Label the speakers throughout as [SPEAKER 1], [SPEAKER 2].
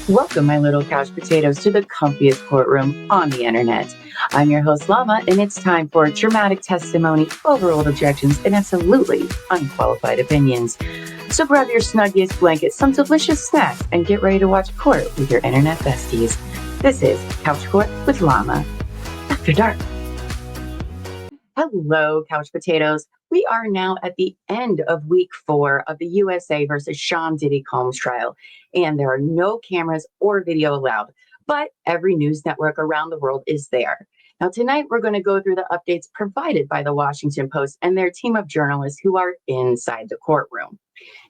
[SPEAKER 1] Welcome, my little couch potatoes, to the comfiest courtroom on the internet. I'm your host, Llama, and it's time for dramatic testimony, overruled objections, and absolutely unqualified opinions. So grab your snuggiest blanket, some delicious snacks, and get ready to watch court with your internet besties. This is Couch Court with Llama, after dark. Hello, couch potatoes. We are now at the end of week 4 of the USA versus Sean Diddy Combs trial, and there are no cameras or video allowed, but every news network around the world is there. Now, tonight we're going to go through the updates provided by the Washington Post and their team of journalists who are inside the courtroom.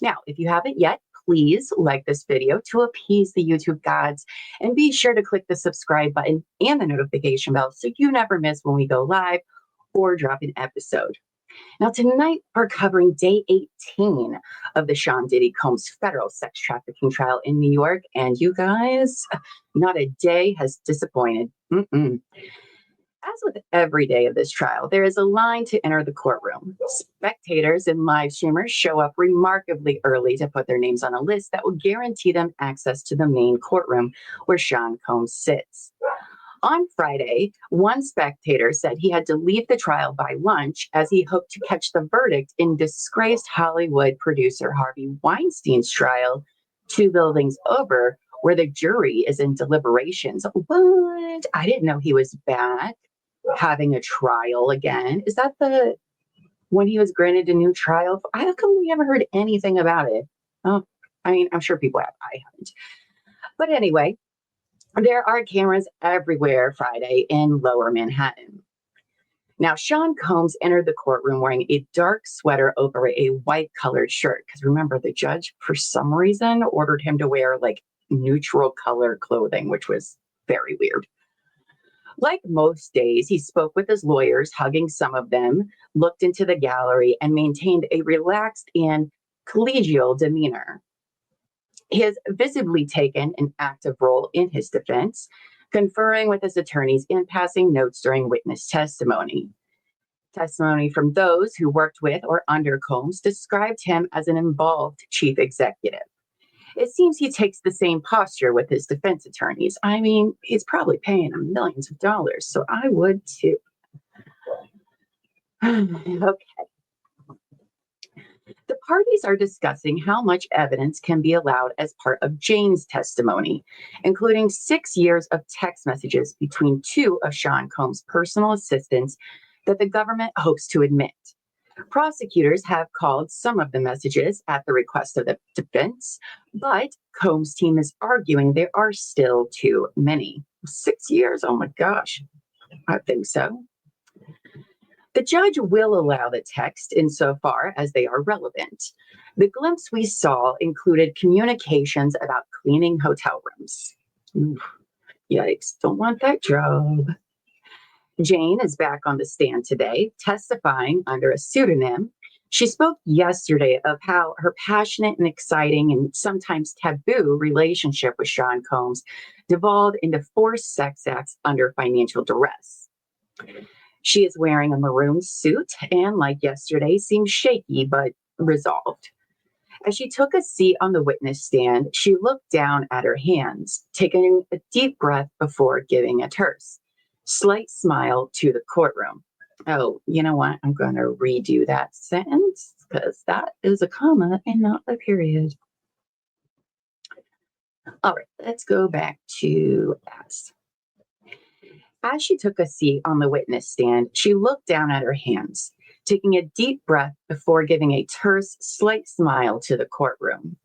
[SPEAKER 1] Now, if you haven't yet, please like this video to appease the YouTube gods, and be sure to click the subscribe button and the notification bell so you never miss when we go live or drop an episode. Now, tonight we're covering day 18 of the Sean Diddy Combs federal sex trafficking trial in New York. And you guys, not a day has disappointed. As with every day of this trial, there is a line to enter the courtroom. Spectators and live streamers show up remarkably early to put their names on a list that will guarantee them access to the main courtroom where Sean Combs sits. On Friday, one spectator said he had to leave the trial by lunch as he hoped to catch the verdict in disgraced Hollywood producer Harvey Weinstein's trial 2 buildings over, where the jury is in deliberations. What? I didn't know he was back having a trial again. Is that the when he was granted a new trial? How come we haven't heard anything about it? Oh, I mean, I'm sure people have. I haven't. But anyway, there are cameras everywhere Friday in Lower Manhattan. Now, Sean Combs entered the courtroom wearing a dark sweater over a white colored shirt. Because remember, the judge, for some reason, ordered him to wear like neutral color clothing, which was very weird. Like most days, he spoke with his lawyers, hugging some of them, looked into the gallery, and maintained a relaxed and collegial demeanor. He has visibly taken an active role in his defense, conferring with his attorneys and passing notes during witness testimony. Testimony from those who worked with or under Combs described him as an involved chief executive. It seems he takes the same posture with his defense attorneys. I mean, he's probably paying them millions of dollars, so I would too. Okay. The parties are discussing how much evidence can be allowed as part of Jane's testimony, including 6 years of text messages between 2 of Sean Combs' personal assistants that the government hopes to admit. Prosecutors have called some of the messages at the request of the defense, but Combs' team is arguing there are still too many. 6 years? Oh my gosh. I think so. The judge will allow the text insofar as they are relevant. The glimpse we saw included communications about cleaning hotel rooms. Oof, yikes, don't want that job. Jane is back on the stand today, testifying under a pseudonym. She spoke yesterday of how her passionate and exciting and sometimes taboo relationship with Sean Combs devolved into forced sex acts under financial duress. She is wearing a maroon suit and, like yesterday, seems shaky but resolved. As she took a seat on the witness stand, she looked down at her hands, taking a deep breath before giving a terse, slight smile to the courtroom. Oh, you know what? I'm going to redo that sentence because that is a comma and not a period. All right, let's go back to S. As she took a seat on the witness stand, she looked down at her hands, taking a deep breath before giving a terse, slight smile to the courtroom.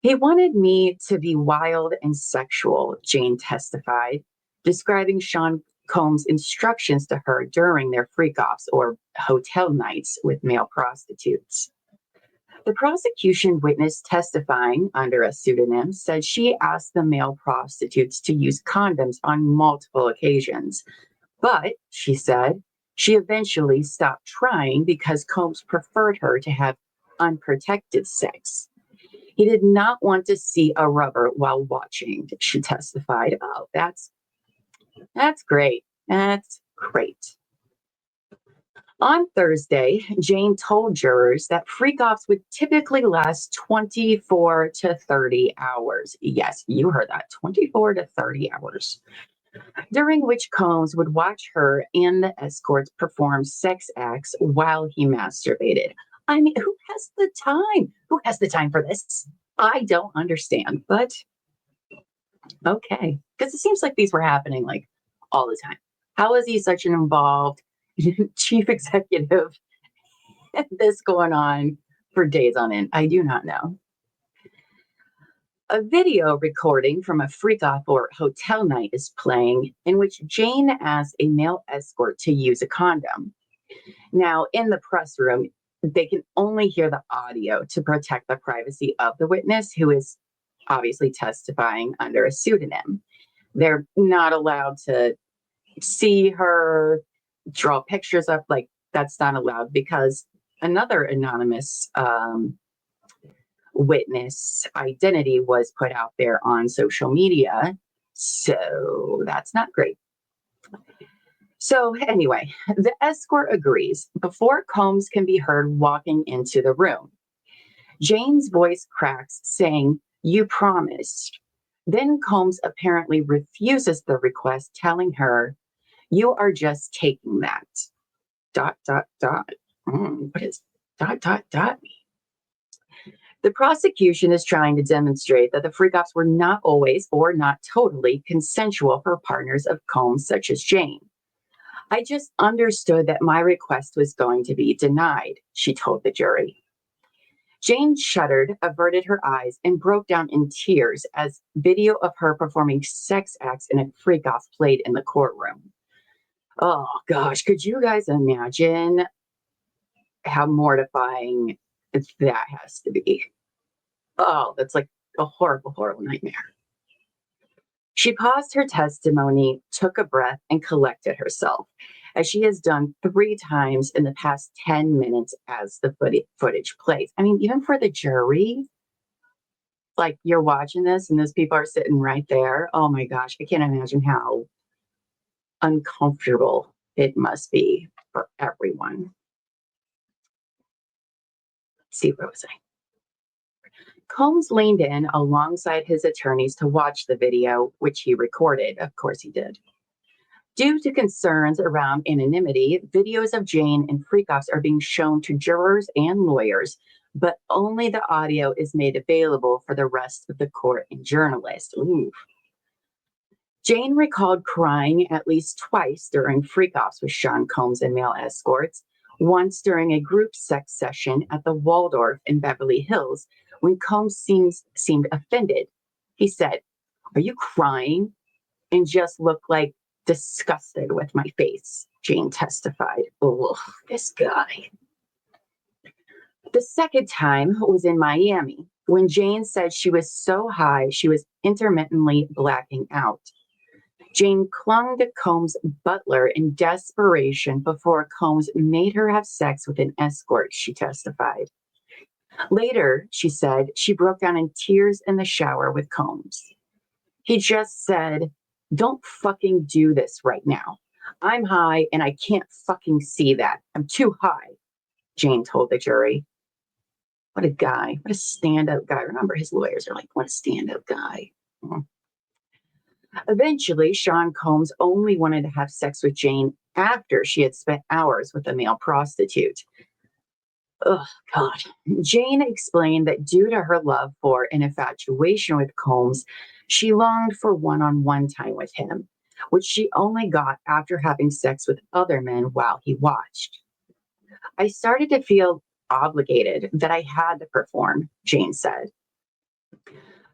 [SPEAKER 1] He wanted me to be wild and sexual, Jane testified, describing Sean Combs' instructions to her during their freak-offs or hotel nights with male prostitutes. The prosecution witness testifying under a pseudonym said she asked the male prostitutes to use condoms on multiple occasions. But, she said, she eventually stopped trying because Combs preferred her to have unprotected sex. He did not want to see a rubber while watching, she testified. Oh, that's great. That's great. On Thursday, Jane told jurors that freak-offs would typically last 24 to 30 hours. Yes, you heard that, 24 to 30 hours, during which Combs would watch her and the escorts perform sex acts while he masturbated. I mean, who has the time? Who has the time for this? I don't understand, but okay. Because it seems like these were happening like all the time. How is he such an involved chief executive and this going on for days on end? I do not know. A video recording from a freak-off or hotel night is playing in which Jane asks a male escort to use a condom. Now, in the press room, they can only hear the audio to protect the privacy of the witness, who is obviously testifying under a pseudonym. They're not allowed to see her, draw pictures up, like that's not allowed because another anonymous witness identity was put out there on social media. So that's not great. So anyway, the escort agrees before Combs can be heard walking into the room. Jane's voice cracks, saying, "You promised." Then Combs apparently refuses the request, telling her, "You are just taking that. Dot, dot, dot." What is dot, dot, dot mean? The prosecution is trying to demonstrate that the freak-offs were not always or not totally consensual for partners of Combs such as Jane. "I just understood that my request was going to be denied," she told the jury. Jane shuddered, averted her eyes, and broke down in tears as video of her performing sex acts in a freak-off played in the courtroom. Oh gosh, could you guys imagine how mortifying that has to be? Oh, that's like a horrible, horrible nightmare. She paused her testimony, took a breath, and collected herself, as she has done 3 times in the past 10 minutes as the footage plays. I mean, even for the jury, like you're watching this and those people are sitting right there. Oh my gosh, I can't imagine how uncomfortable it must be for everyone. Let's see, where was I? Combs leaned in alongside his attorneys to watch the video, which he recorded. Of course he did. Due to concerns around anonymity, videos of Jane and freak-offs are being shown to jurors and lawyers, but only the audio is made available for the rest of the court and journalists. Ooh. Jane recalled crying at least twice during freak-offs with Sean Combs and male escorts, once during a group sex session at the Waldorf in Beverly Hills, when Combs seemed offended. He said, "Are you crying?" and just looked like disgusted with my face, Jane testified. Oh, this guy. The second time was in Miami, when Jane said she was so high she was intermittently blacking out. Jane clung to Combs' butler in desperation before Combs made her have sex with an escort, she testified. Later, she said, she broke down in tears in the shower with Combs. He just said, "Don't fucking do this right now. I'm high and I can't fucking see that. I'm too high," Jane told the jury. What a guy. What a stand-up guy. Remember, his lawyers are like, what a stand-up guy. Eventually, Sean Combs only wanted to have sex with Jane after she had spent hours with a male prostitute. Oh, God. Jane explained that due to her love for and infatuation with Combs, she longed for one-on-one time with him, which she only got after having sex with other men while he watched. "I started to feel obligated that I had to perform," Jane said.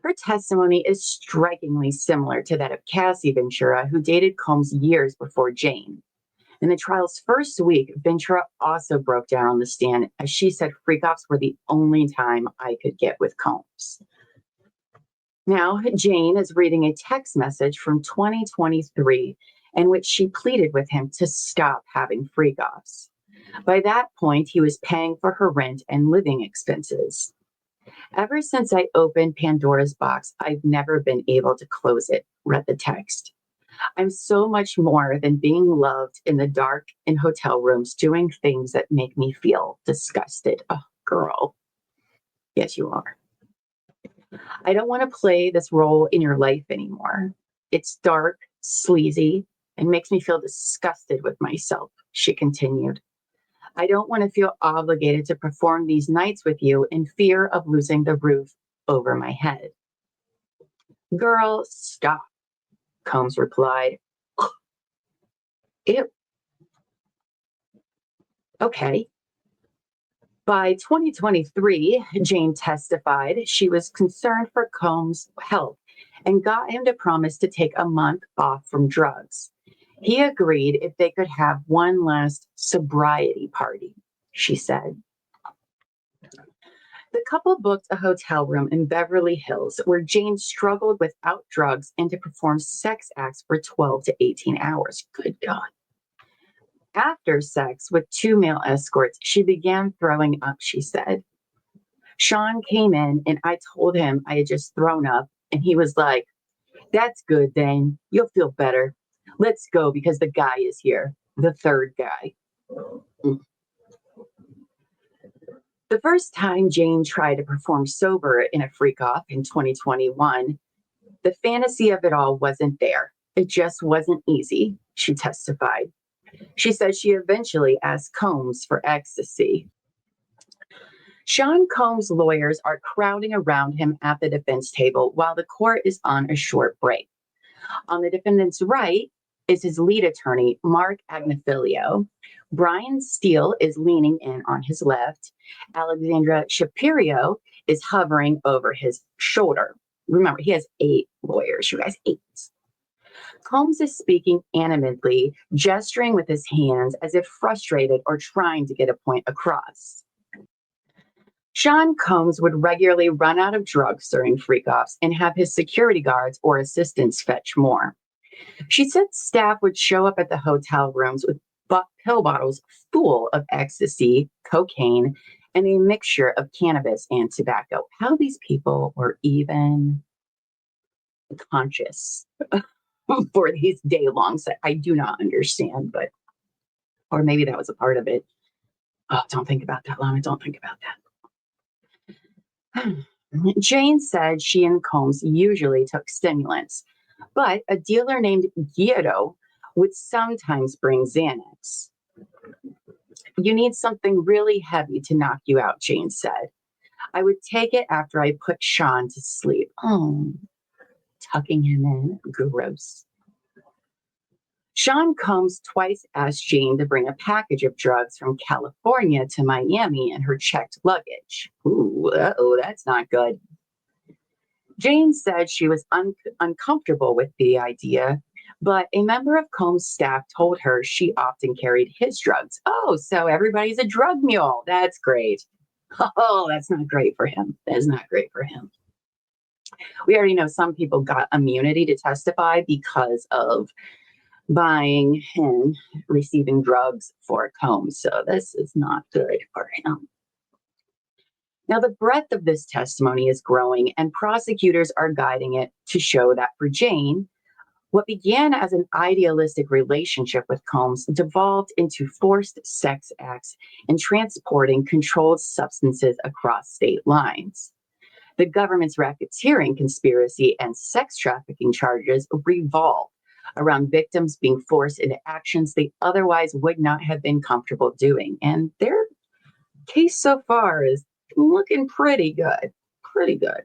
[SPEAKER 1] Her testimony is strikingly similar to that of Cassie Ventura, who dated Combs years before Jane. In the trial's first week, Ventura also broke down on the stand as she said freak-offs were the only time I could get with Combs. Now, Jane is reading a text message from 2023 in which she pleaded with him to stop having freak-offs. By that point, he was paying for her rent and living expenses. "Ever since I opened Pandora's box, I've never been able to close it," read the text. I'm so much more than being loved in the dark in hotel rooms, doing things that make me feel disgusted. Oh, girl. Yes, you are. I don't want to play this role in your life anymore. It's dark, sleazy, and makes me feel disgusted with myself, she continued. I don't want to feel obligated to perform these nights with you in fear of losing the roof over my head. Girl, stop, Combs replied. Ew. Okay. By 2023, Jane testified she was concerned for Combs' health and got him to promise to take a month off from drugs. He agreed if they could have one last sobriety party, she said. The couple booked a hotel room in Beverly Hills where Jane struggled without drugs and to perform sex acts for 12 to 18 hours. Good God. After sex with two male escorts, she began throwing up, she said. Sean came in and I told him I had just thrown up, and he was like, "That's good, then. You'll feel better. Let's go because the guy is here, the third guy." Mm. The first time Jane tried to perform sober in a freak off in 2021, the fantasy of it all wasn't there. It just wasn't easy, she testified. She said she eventually asked Combs for ecstasy. Sean Combs' lawyers are crowding around him at the defense table while the court is on a short break. On the defendant's right is his lead attorney, Mark Agnifilio. Brian Steele is leaning in on his left. Alexandra Shapiro is hovering over his shoulder. Remember, he has 8 lawyers, you guys, 8. Combs is speaking animatedly, gesturing with his hands as if frustrated or trying to get a point across. Sean Combs would regularly run out of drugs during freak-offs and have his security guards or assistants fetch more. She said staff would show up at the hotel rooms with pill bottles full of ecstasy, cocaine, and a mixture of cannabis and tobacco. How these people were even conscious for these day-long sets, I do not understand, but, or maybe that was a part of it. Oh, don't think about that, Llama. Don't think about that. Jane said she and Combs usually took stimulants, but a dealer named Guido would sometimes bring Xanax. You need something really heavy to knock you out, Jane said. I would take it after I put Sean to sleep. Oh, tucking him in. Gross. Sean Combs twice asked Jane to bring a package of drugs from California to Miami in her checked luggage. Ooh, that's not good. Jane said she was uncomfortable with the idea, but a member of Combs' staff told her she often carried his drugs. Oh, so everybody's a drug mule. That's great. Oh, that's not great for him. That is not great for him. We already know some people got immunity to testify because of buying and receiving drugs for Combs. So this is not good for him. Now, the breadth of this testimony is growing, and prosecutors are guiding it to show that for Jane, what began as an idealistic relationship with Combs devolved into forced sex acts and transporting controlled substances across state lines. The government's racketeering conspiracy and sex trafficking charges revolve around victims being forced into actions they otherwise would not have been comfortable doing. And their case so far is looking pretty good, pretty good.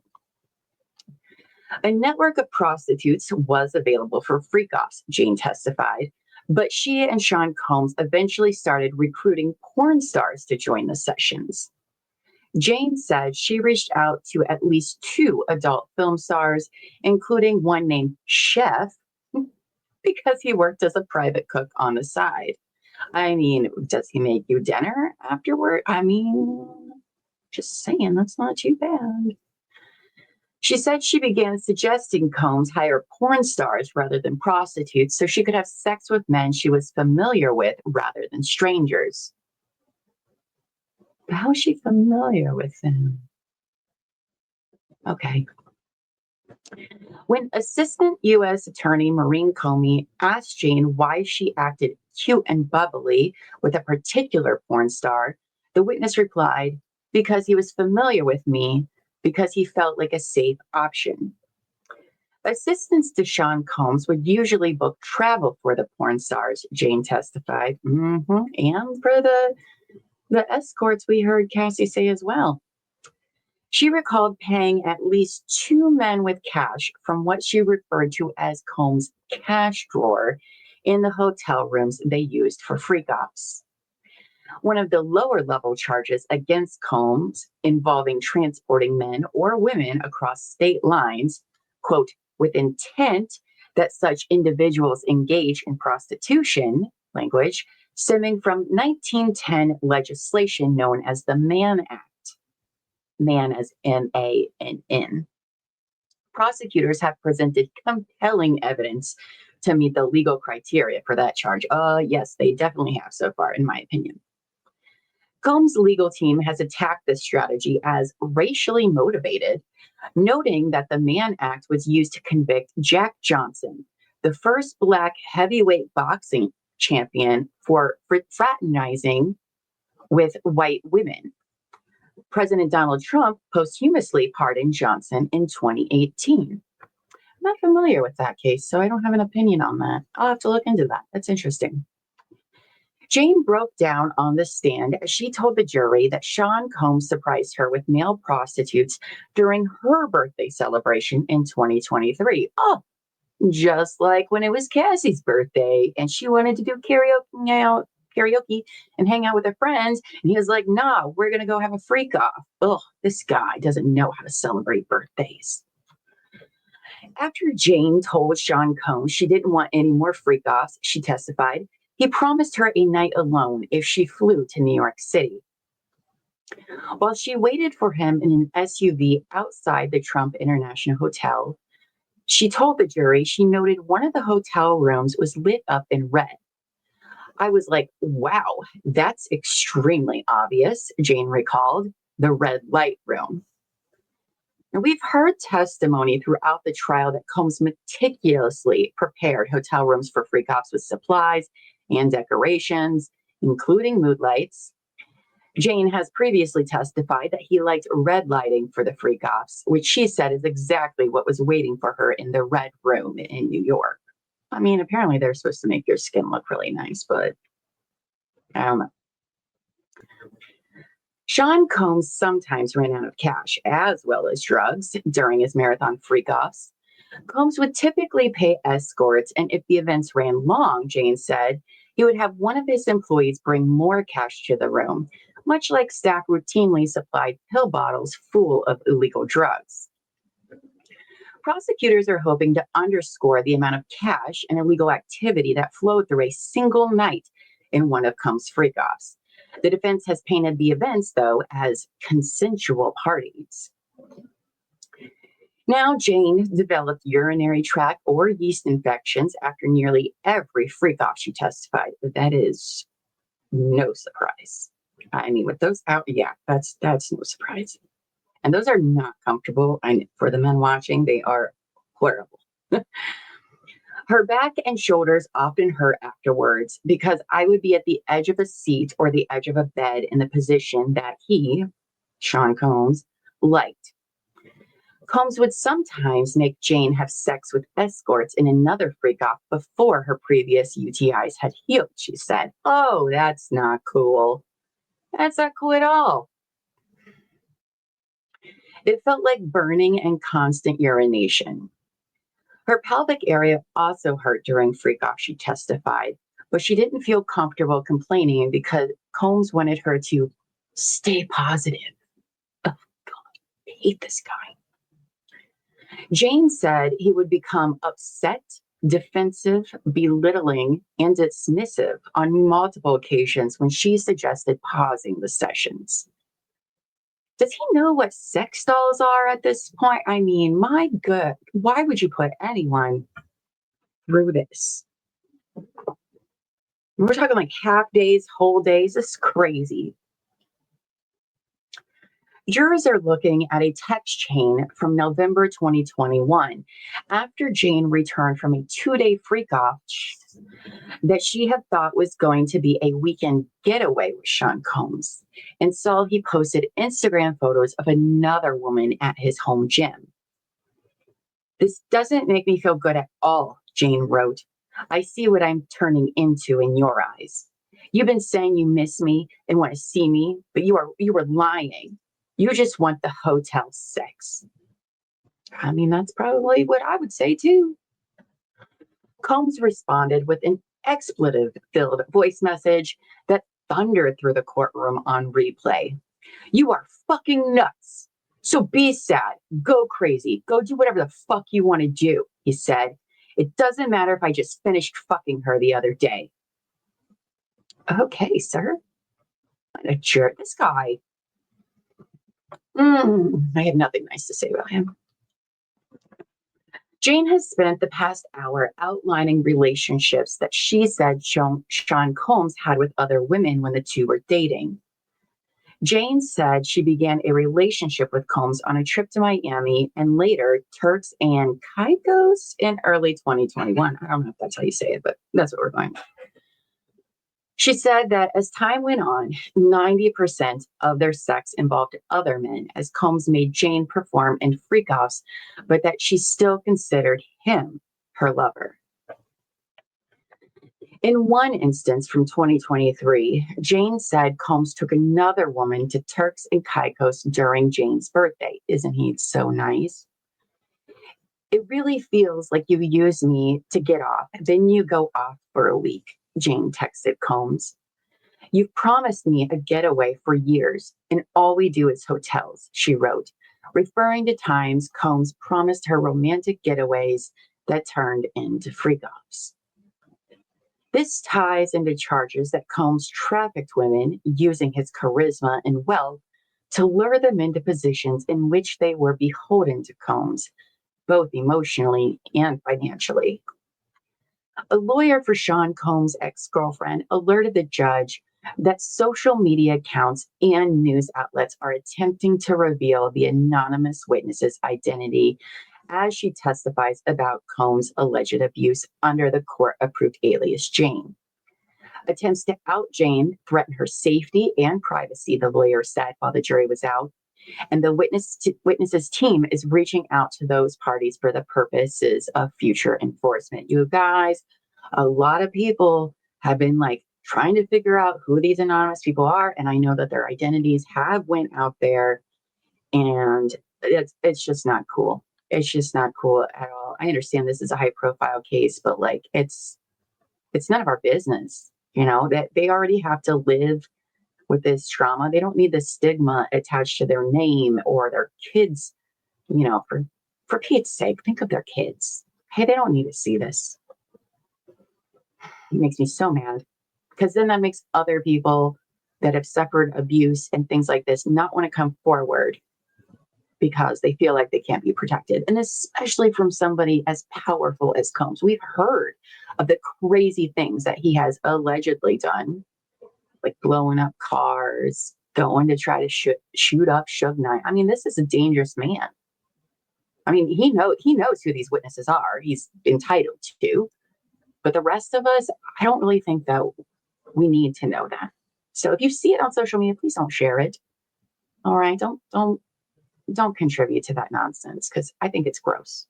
[SPEAKER 1] A network of prostitutes was available for freak-offs, Jane testified, but she and Sean Combs eventually started recruiting porn stars to join the sessions. Jane said she reached out to at least 2 adult film stars, including one named Chef, because he worked as a private cook on the side. I mean, does he make you dinner afterward? I mean, just saying, that's not too bad. She said she began suggesting Combs hire porn stars rather than prostitutes so she could have sex with men she was familiar with rather than strangers. How is she familiar with them? Okay. When Assistant U.S. Attorney Maureen Comey asked Jane why she acted cute and bubbly with a particular porn star, the witness replied, because he was familiar with me, because he felt like a safe option. Assistants to Sean Combs would usually book travel for the porn stars, Jane testified. And for the escorts, we heard Cassie say as well. She recalled paying at least two men with cash from what she referred to as Combs' cash drawer in the hotel rooms they used for freak offs. One of the lower level charges against Combs involving transporting men or women across state lines, quote, with intent that such individuals engage in prostitution, language stemming from 1910 legislation known as the Mann Act. Mann as Mann. Prosecutors have presented compelling evidence to meet the legal criteria for that charge. Yes, they definitely have so far, in my opinion. Combs' legal team has attacked this strategy as racially motivated, noting that the Mann Act was used to convict Jack Johnson, the first Black heavyweight boxing champion, for fraternizing with white women. President Donald Trump posthumously pardoned Johnson in 2018. I'm not familiar with that case, so I don't have an opinion on that. I'll have to look into that. That's interesting. Jane broke down on the stand as she told the jury that Sean Combs surprised her with male prostitutes during her birthday celebration in 2023. Oh, just like when it was Cassie's birthday and she wanted to do karaoke and hang out with her friends. And he was like, nah, we're going to go have a freak off. Oh, this guy doesn't know how to celebrate birthdays. After Jane told Sean Combs she didn't want any more freak offs, she testified, he promised her a night alone if she flew to New York City. While she waited for him in an SUV outside the Trump International Hotel, she told the jury she noted one of the hotel rooms was lit up in red. I was like, wow, that's extremely obvious, Jane recalled, the red light room. Now, we've heard testimony throughout the trial that Combs meticulously prepared hotel rooms for freak offs with supplies and decorations, including mood lights. Jane has previously testified that he liked red lighting for the freak offs, which she said is exactly what was waiting for her in the red room in New York. I mean, apparently they're supposed to make your skin look really nice, but I don't know. Sean Combs sometimes ran out of cash as well as drugs during his marathon freak-offs. Combs would typically pay escorts, and if the events ran long, Jane said, he would have one of his employees bring more cash to the room, much like staff routinely supplied pill bottles full of illegal drugs. Prosecutors are hoping to underscore the amount of cash and illegal activity that flowed through a single night in one of Combs' freak-offs. The defense has painted the events, though, as consensual parties. Now, Jane developed urinary tract or yeast infections after nearly every freak-off she testified. That is no surprise. I mean, with those out, yeah, that's no surprise. And those are not comfortable. And for the men watching, they are horrible. Her back and shoulders often hurt afterwards because I would be at the edge of a seat or the edge of a bed in the position that he, Sean Combs, liked. Combs would sometimes make Jane have sex with escorts in another freak-off before her previous UTIs had healed, she said. Oh, that's not cool. That's not cool at all. It felt like burning and constant urination. Her pelvic area also hurt during freak-off, she testified, but she didn't feel comfortable complaining because Combs wanted her to stay positive. Oh, God, I hate this guy. Jane said he would become upset, defensive, belittling, and dismissive on multiple occasions when she suggested pausing the sessions. Does he know what sex dolls are at this point? I mean, my God, why would you put anyone through this? We're talking like half days, whole days. This is crazy. Jurors are looking at a text chain from November 2021 after Jane returned from a 2-day freak off that she had thought was going to be a weekend getaway with Sean Combs, and saw he posted Instagram photos of another woman at his home gym. "This doesn't make me feel good at all," Jane wrote. "I see what I'm turning into in your eyes. You've been saying you miss me and want to see me, but you were lying. You just want the hotel sex." I mean, that's probably what I would say too. Combs responded with an expletive-filled voice message that thundered through the courtroom on replay. "You are fucking nuts. So be sad, go crazy, go do whatever the fuck you want to do," he said. "It doesn't matter if I just finished fucking her the other day." Okay, sir. What a jerk. This guy. I have nothing nice to say about him. Jane has spent the past hour outlining relationships that she said Sean Combs had with other women when the two were dating. Jane said she began a relationship with Combs on a trip to Miami and later Turks and Caicos in early 2021. I don't know if that's how you say it, but that's what we're going with. She said that as time went on, 90% of their sex involved other men, as Combs made Jane perform in freak-offs, but that she still considered him her lover. In one instance from 2023, Jane said Combs took another woman to Turks and Caicos during Jane's birthday. Isn't he so nice? "It really feels like you use me to get off, then you go off for a week," Jane texted Combs. "You've promised me a getaway for years, and all we do is hotels," she wrote, referring to times Combs promised her romantic getaways that turned into freak-offs. This ties into charges that Combs trafficked women using his charisma and wealth to lure them into positions in which they were beholden to Combs, both emotionally and financially. A lawyer for Sean Combs' ex-girlfriend alerted the judge that social media accounts and news outlets are attempting to reveal the anonymous witness's identity as she testifies about Combs' alleged abuse under the court-approved alias Jane. Attempts to out Jane threaten her safety and privacy, the lawyer said while the jury was out, and the witnesses team is reaching out to those parties for the purposes of future enforcement. You guys, a lot of people have been trying to figure out who these anonymous people are, and I know that their identities have went out there, and it's just not cool. It's just not cool at all. I understand this is a high profile case, but it's none of our business, that they already have to live with this trauma. They don't need the stigma attached to their name or their kids, for Pete's sake, think of their kids. Hey, they don't need to see this. It makes me so mad, because then that makes other people that have suffered abuse and things like this not want to come forward because they feel like they can't be protected. And especially from somebody as powerful as Combs. We've heard of the crazy things that he has allegedly done, like blowing up cars, going to try to shoot up Suge Knight. I mean, this is a dangerous man. I mean, he knows who these witnesses are. He's entitled to. But the rest of us, I don't really think that we need to know that. So if you see it on social media, please don't share it. All right, don't contribute to that nonsense, because I think it's gross.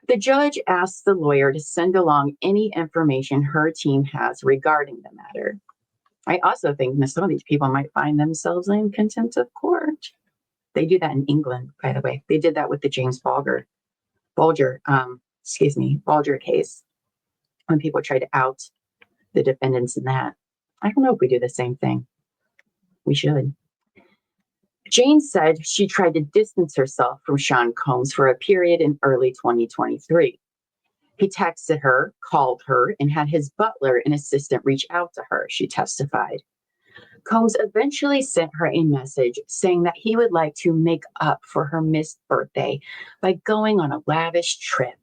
[SPEAKER 1] The judge asked the lawyer to send along any information her team has regarding the matter. I also think that some of these people might find themselves in contempt of court. They do that in England, by the way. They did that with the James Bulger case, when people tried to out the defendants in that. I don't know if we do the same thing. We should. Jane said she tried to distance herself from Sean Combs for a period in early 2023. He texted her, called her, and had his butler and assistant reach out to her, she testified. Combs eventually sent her a message saying that he would like to make up for her missed birthday by going on a lavish trip.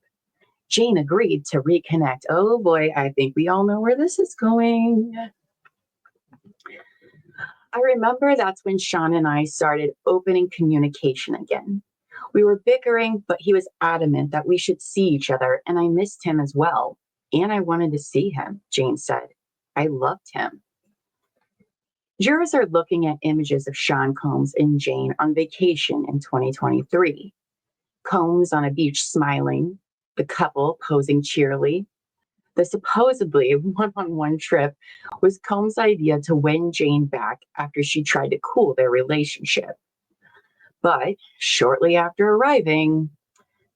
[SPEAKER 1] Jane agreed to reconnect. Oh boy, I think we all know where this is going. I remember that's when Sean and I started opening communication again. We were bickering, but he was adamant that we should see each other, and I missed him as well. And I wanted to see him, Jane said. I loved him. Jurors are looking at images of Sean Combs and Jane on vacation in 2023. Combs on a beach smiling, the couple posing cheerily. The supposedly one on one trip was Combs' idea to win Jane back after she tried to cool their relationship. But shortly after arriving,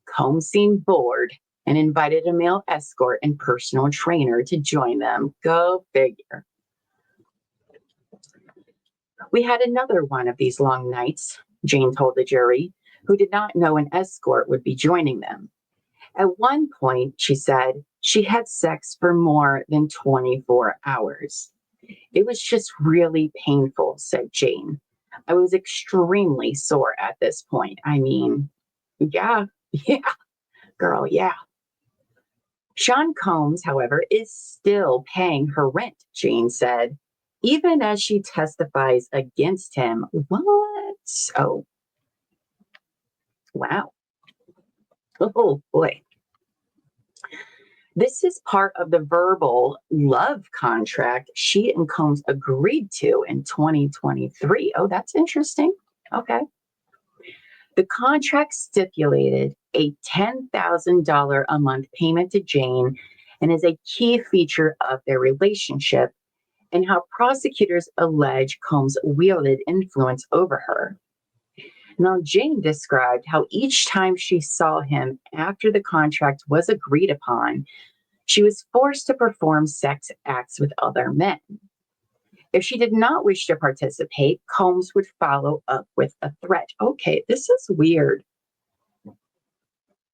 [SPEAKER 1] Combs seemed bored and invited a male escort and personal trainer to join them. Go figure. We had another one of these long nights, Jane told the jury, who did not know an escort would be joining them. At one point, she said, she had sex for more than 24 hours. It was just really painful, said Jane. I was extremely sore at this point. I mean, yeah, girl, yeah. Sean Combs, however, is still paying her rent, Jane said, even as she testifies against him. What? Oh, wow. Oh, boy. This is part of the verbal love contract she and Combs agreed to in 2023. Oh, that's interesting. Okay. The contract stipulated a $10,000 a month payment to Jane and is a key feature of their relationship and how prosecutors allege Combs wielded influence over her. Now, Jane described how each time she saw him after the contract was agreed upon, she was forced to perform sex acts with other men. If she did not wish to participate, Combs would follow up with a threat. Okay, this is weird.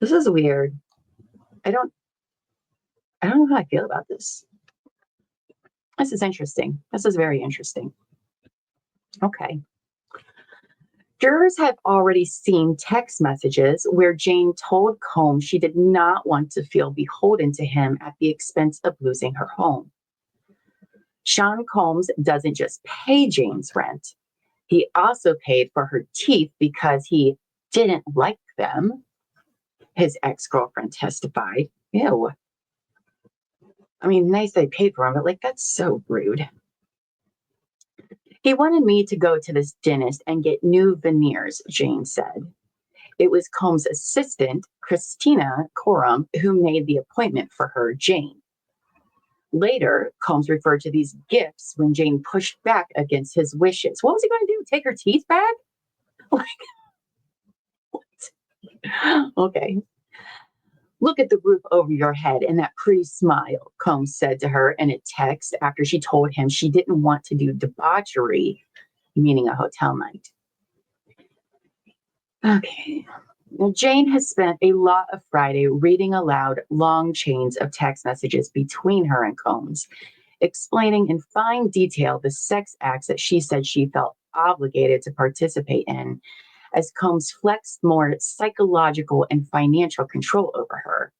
[SPEAKER 1] This is weird. I don't know how I feel about this. This is interesting. This is very interesting. Okay. Jurors have already seen text messages where Jane told Combs she did not want to feel beholden to him at the expense of losing her home. Sean Combs doesn't just pay Jane's rent. He also paid for her teeth because he didn't like them, his ex-girlfriend testified. Ew. I mean, nice they paid for him, but like, that's so rude. He wanted me to go to this dentist and get new veneers, Jane said. It was Combs' assistant, Christina Courtroom, who made the appointment for her, Jane. Later, Combs referred to these gifts when Jane pushed back against his wishes. What was he going to do? Take her teeth back? Like, what? Okay. Look at the roof over your head and that pretty smile, Combs said to her in a text after she told him she didn't want to do debauchery, meaning a hotel night. Okay. Now, Jane has spent a lot of Friday reading aloud long chains of text messages between her and Combs, explaining in fine detail the sex acts that she said she felt obligated to participate in, as Combs flexed more psychological and financial control over her.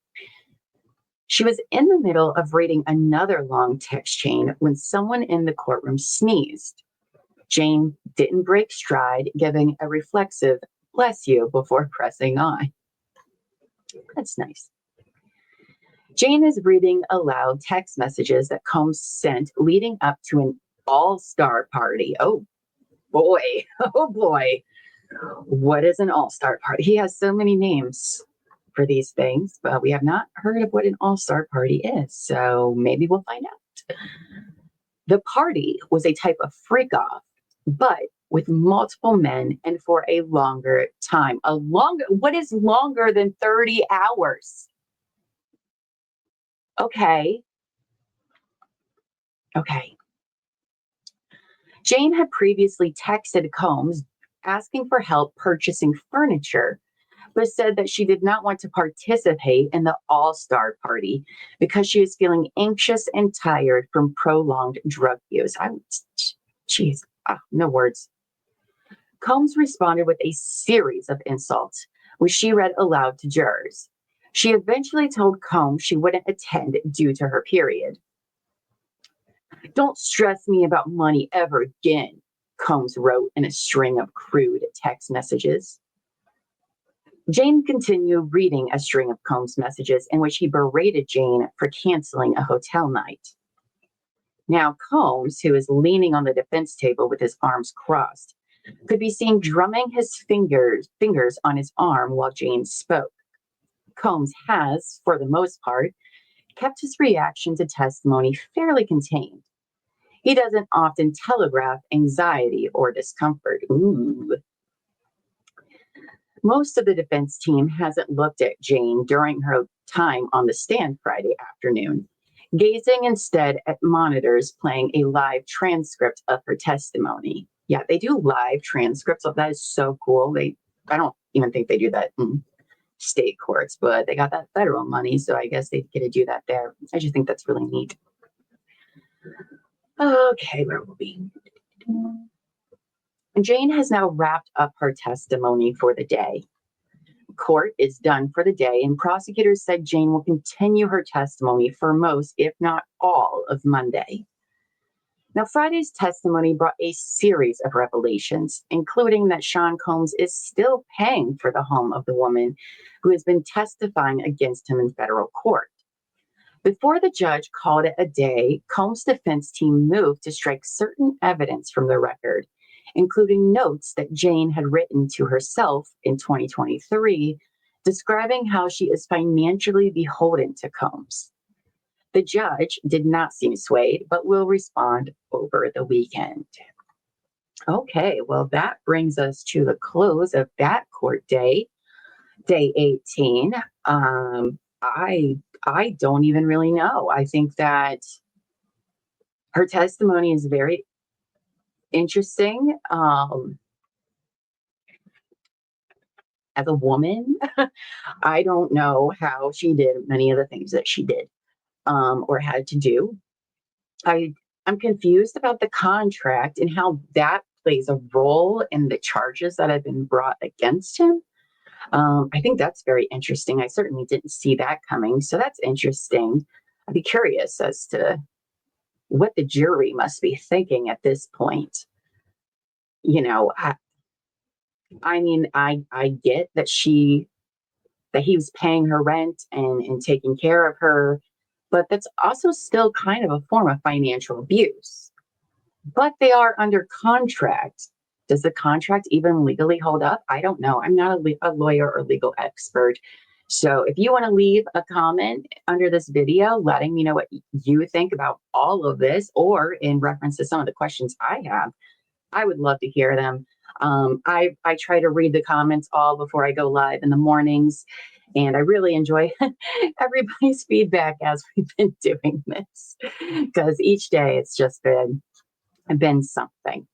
[SPEAKER 1] She was in the middle of reading another long text chain when someone in the courtroom sneezed. Jane didn't break stride, giving a reflexive bless you before pressing on. That's nice. Jane is reading aloud text messages that Combs sent leading up to an all-star party. Oh boy. Oh boy. What is an all-star party? He has so many names for these things, but we have not heard of what an all-star party is. So maybe we'll find out. The party was a type of freak-off, but with multiple men and for a longer time. What is longer than 30 hours? Okay. Jane had previously texted Combs asking for help purchasing furniture, but said that she did not want to participate in the all-star party because she was feeling anxious and tired from prolonged drug use. No words. Combs responded with a series of insults, which she read aloud to jurors. She eventually told Combs she wouldn't attend due to her period. Don't stress me about money ever again, Combs wrote in a string of crude text messages. Jane continued reading a string of Combs' messages in which he berated Jane for canceling a hotel night. Now, Combs, who is leaning on the defense table with his arms crossed, could be seen drumming his fingers on his arm while Jane spoke. Combs has, for the most part, kept his reaction to testimony fairly contained. He doesn't often telegraph anxiety or discomfort. Ooh. Most of the defense team hasn't looked at Jane during her time on the stand Friday afternoon, gazing instead at monitors playing a live transcript of her testimony. Yeah, they do live transcripts. So that is so cool. I don't even think they do that in state courts, but they got that federal money, so I guess they get to do that there. I just think that's really neat. Okay, where will we? Jane has now wrapped up her testimony for the day. Court is done for the day, and prosecutors said Jane will continue her testimony for most, if not all, of Monday. Now, Friday's testimony brought a series of revelations, including that Sean Combs is still paying for the home of the woman who has been testifying against him in federal court. Before the judge called it a day, Combs' defense team moved to strike certain evidence from the record, including notes that Jane had written to herself in 2023, describing how she is financially beholden to Combs. The judge did not seem swayed, but will respond over the weekend. Okay, well, that brings us to the close of that court day, day 18. I don't even really know. I think that her testimony is very interesting. As a woman, I don't know how she did many of the things that she did or had to do. I'm confused about the contract and how that plays a role in the charges that have been brought against him. I think that's very interesting. I certainly didn't see that coming. So that's interesting. I'd be curious as to what the jury must be thinking at this point. You know, I mean, I get that he was paying her rent and taking care of her, but that's also still kind of a form of financial abuse. But they are under contract. Does the contract even legally hold up? I don't know. I'm not a lawyer or legal expert. So if you want to leave a comment under this video, letting me know what you think about all of this, or in reference to some of the questions I have, I would love to hear them. I try to read the comments all before I go live in the mornings, and I really enjoy everybody's feedback as we've been doing this, because each day it's just been something.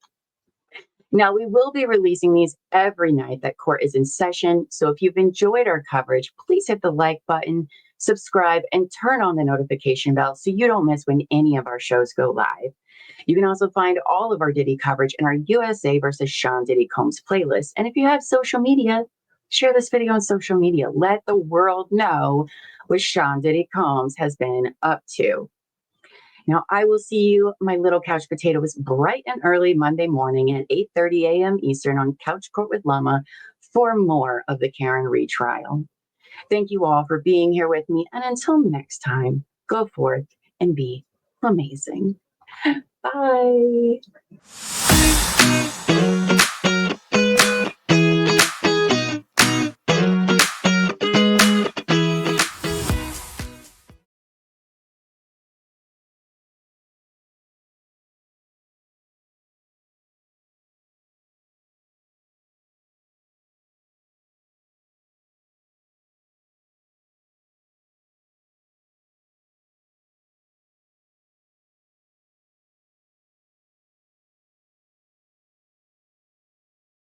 [SPEAKER 1] Now, we will be releasing these every night that court is in session. So if you've enjoyed our coverage, please hit the like button, subscribe, and turn on the notification bell so you don't miss when any of our shows go live. You can also find all of our Diddy coverage in our USA versus Sean Diddy Combs playlist. And if you have social media, share this video on social media. Let the world know what Sean Diddy Combs has been up to. Now, I will see you, my little couch potatoes, bright and early Monday morning at 8:30 a.m. Eastern on Couch Court with Llama for more of the Karen retrial. Thank you all for being here with me. And until next time, go forth and be amazing. Bye.